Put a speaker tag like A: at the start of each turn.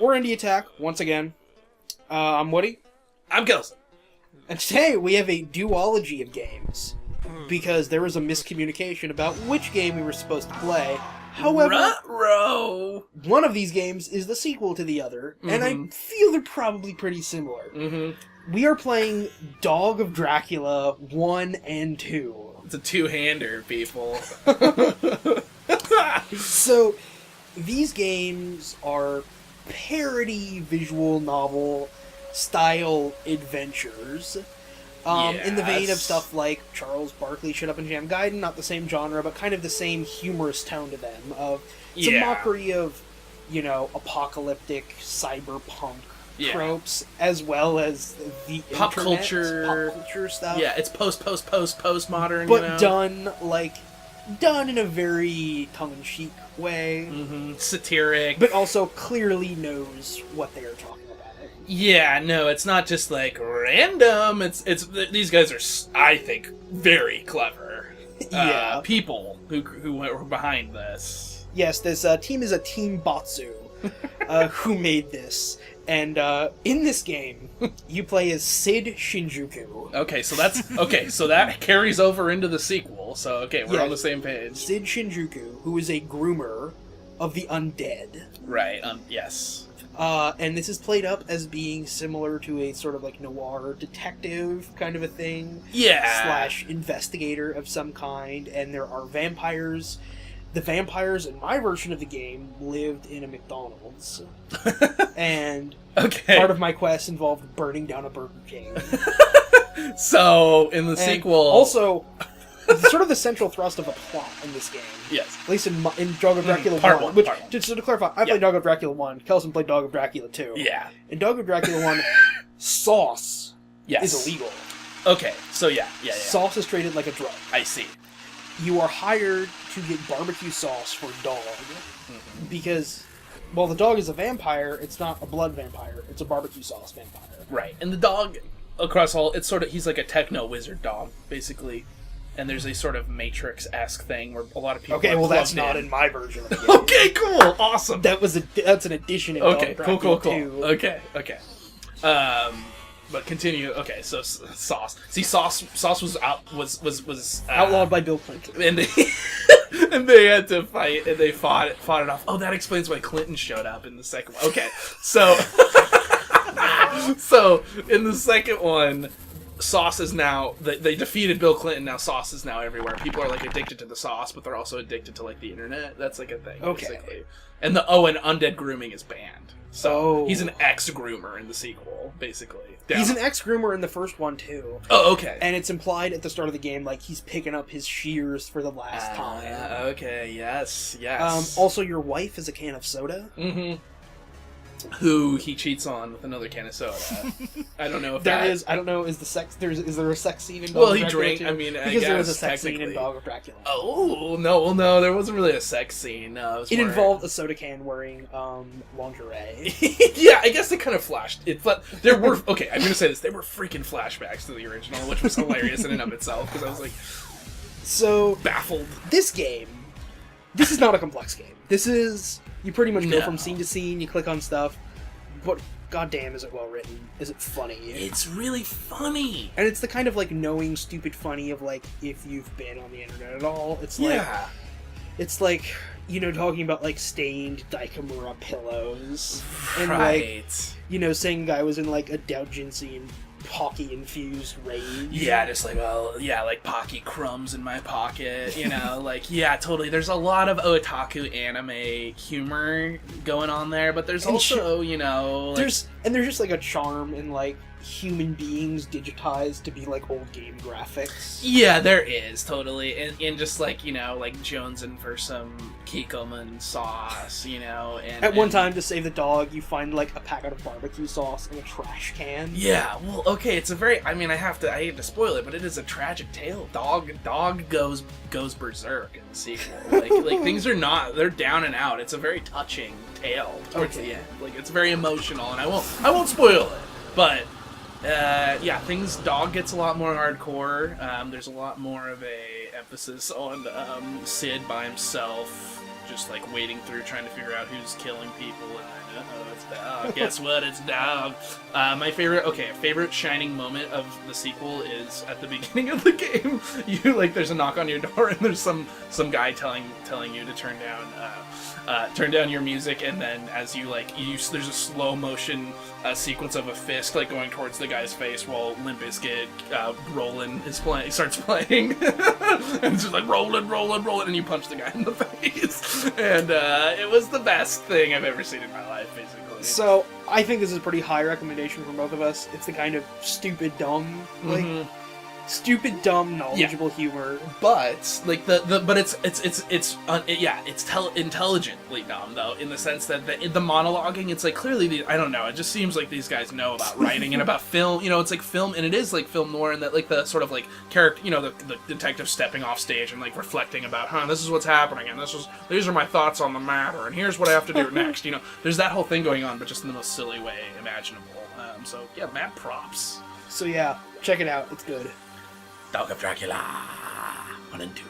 A: We're Indie Attack, once again. I'm Woody.
B: I'm Kelson.
A: And today we have a duology of games. Because there was a miscommunication about which game we were supposed to play. However,
B: Ruh-roh.
A: one of these games is the sequel to the other, and I feel they're probably pretty similar. We are playing Dog of Dracula 1 and 2.
B: It's a two-hander, people.
A: So, these games are parody visual novel style adventures. In the vein of stuff like Charles Barkley, Shut Up and Jam Gaiden, not the same genre, but kind of the same humorous tone to them. It's a mockery of, apocalyptic cyberpunk tropes, as well as the
B: pop culture
A: stuff.
B: Yeah, it's postmodern,
A: but done in a very tongue-in-cheek way.
B: Satiric.
A: But also clearly knows what they are talking about.
B: Yeah, no, it's not just random. It's these guys are, I think, very clever. People who were behind this.
A: Yes, this team is a Team Batsu, who made this. And in this game, you play as Sid Shinjuku.
B: Okay, so that carries over into the sequel. So we're on the same page.
A: Sid Shinjuku, who is a groomer of the undead.
B: Right. Yes.
A: And this is played up as being similar to a sort of noir detective kind of a thing.
B: Yeah.
A: / investigator of some kind. And there are vampires. The vampires in my version of the game lived in a McDonald's. And part of my quest involved burning down a Burger King.
B: So, in the sequel...
A: Also, it's sort of the central thrust of a plot in this game.
B: Yes.
A: At least in Dog of Dracula 1.
B: Part one.
A: Just to clarify, I played Dog of Dracula 1. Kelson played Dog of Dracula 2.
B: Yeah.
A: In Dog of Dracula 1, sauce is illegal.
B: Okay, so yeah.
A: Sauce is treated like a drug.
B: I see.
A: You are hired to get barbecue sauce for dog. Because, while the dog is a vampire, it's not a blood vampire. It's a barbecue sauce vampire.
B: Right. And the dog, across all, he's like a techno wizard dog, basically. And there's a sort of Matrix-esque thing where a lot of people
A: that's not in my version of the game.
B: Okay, cool. Awesome.
A: That's an addition in Dog of Dracula 2.
B: Okay. But continue. Okay, so Sauce. See, Sauce was
A: outlawed by Bill Clinton,
B: and they had to fight, and they fought it off. Oh, that explains why Clinton showed up in the second one. Okay, so in the second one, Sauce is now they defeated Bill Clinton. Now Sauce is now everywhere. People are addicted to the sauce, but they're also addicted to the internet. That's a thing.
A: Okay,
B: basically. And undead grooming is banned. So he's an ex-groomer in the sequel, basically.
A: He's an ex-groomer in the first one, too.
B: Oh, okay.
A: And it's implied at the start of the game, he's picking up his shears for the last time.
B: Okay, yes.
A: Also, your wife is a can of soda.
B: Who he cheats on with another can of soda. I don't know if
A: I don't know, is there a sex scene in Dog of Dracula? Well, he drank,
B: too? I mean,
A: because there was a sex scene in Dog of Dracula.
B: Oh, no, there wasn't really a sex scene. No,
A: it involved a soda can wearing lingerie.
B: Yeah, I guess it kind of flashed. There were, I'm going to say this, there were freaking flashbacks to the original, which was hilarious in and of itself, because I was
A: so
B: baffled.
A: This is not a complex game. This is... You pretty much go from scene to scene, you click on stuff, but goddamn is it well written. Is it funny?
B: It's really funny!
A: And it's the kind of, knowing stupid funny of, if you've been on the internet at all. It's it's talking about, stained Daikamura pillows. And, saying a guy was in, a doujinshi and Pocky-infused rage.
B: Yeah, just Pocky crumbs in my pocket, totally. There's a lot of otaku anime humor going on there, but there's also,
A: there's just, a charm in, human beings digitized to be old game graphics.
B: Yeah, there is, totally. And just jonesing for some Kikkoman sauce, and
A: at one time, to save the dog, you find a packet of barbecue sauce in a trash can.
B: Yeah, well, okay, it's a very, I hate to spoil it, but it is a tragic tale. Dog goes berserk in the sequel. Things are not, they're down and out. It's a very touching tale towards the end. It's very emotional, and I won't spoil it, but Dog gets a lot more hardcore. There's a lot more of a emphasis on Sid by himself, just waiting through, trying to figure out who's killing people, and then, it's bad. Guess what? It's dog. My favorite shining moment of the sequel is at the beginning of the game. You like, there's a knock on your door, and there's some guy telling you to turn down your music, and then as you there's a slow motion sequence of a fist like going towards the guy's face while Limp Bizkit Rollin' starts playing, and it's just like rolling, and you punch the guy in the face, and it was the best thing I've ever seen in my life, basically.
A: So I think this is a pretty high recommendation from both of us. It's the kind of stupid, dumb, knowledgeable humor.
B: But like it's intelligently dumb though, in the sense that the monologuing, it's like clearly I don't know, it just seems like these guys know about writing and about film, it's like film, and it is like film noir, and that like the sort of like character, the detective stepping off stage and like reflecting about, this is what's happening, and these are my thoughts on the matter, and here's what I have to do next. There's that whole thing going on, but just in the most silly way imaginable. So yeah, mad props.
A: So yeah, check it out. It's good.
B: Dog of Dracula 1 and 2.